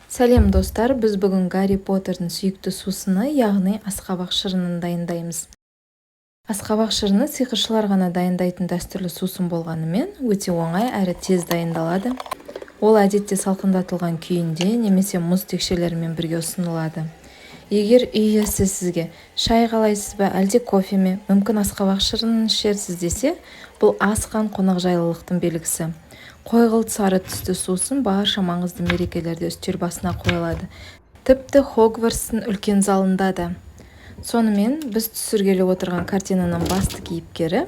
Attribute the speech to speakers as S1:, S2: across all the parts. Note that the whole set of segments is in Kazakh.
S1: Сәлем достар, біз бүгін Гарри Поттердің сүйікті сусыны, яғни асқабақ шырынын дайындаймыз. Асқабақ шырыны сиқыршылар ғана дайындайтын дәстүрлі сусын болғанымен, өте оңай әрі тез дайындалады. Ол әдетте салқындатылған күйінде немесе мұз текшелерімен бірге ұсынылады. Егер үй иесі сізге шай қалайсыз ба, әлде кофе ме, мүмкін асқабақ шырынын ішерсіз десе, бұл асқан қонақжайлылықтың белгісі. Қойғылт сары түсті сусын барша маңызды мерекелерде үстел басына қойылады. Тіпті Хогвартстың үлкен залында да. Сонымен біз түсіргелі отырған картинаның басты кейіпкері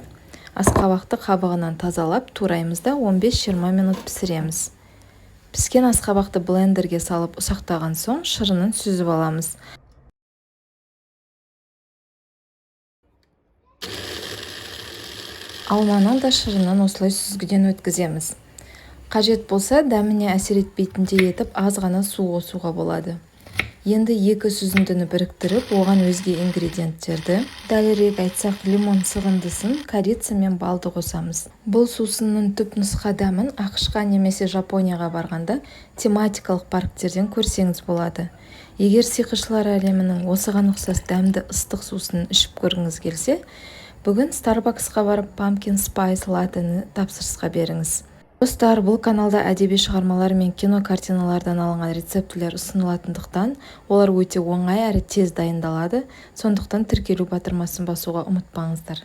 S1: асқабақты қабығынан тазалап, тураймыз да 15-20 минут пісіреміз. Піскен асқабақты блендерге салып ұсақтаған соң шырынын сүзіп аламыз. Алманы да шырынын осылай сүзгіден өткіземіз. Қажет болса, дәміне әсер етпейтіндей етіп аз ғана су қосуға болады. Енді екі сүзіндіні біріктіріп, оған өзге ингредиенттерді, дәлірек айтсақ лимон сығындысын, корица мен балды қосамыз. Бұл сусынның түпнұсқа дәмін ақш-қа немесе Жапонияға барғанда тематикалық парктерден көрсеңіз болады. Егер сиқыршылар әлемінің осыған ұқсас дәмді ыстық сусынын ішіп көргіңіз келсе, бүгін Starbucksқа барып Pumpkin Spice Latte'ні тапсырысқа беріңіз. Достар, бұл каналда әдеби шығармалар мен кино картиналардан алынған рецептілер ұсынылатындықтан, олар өте оңай әрі тез дайындалады, сондықтан тіркелу батырмасын басуға ұмытпаңыздар.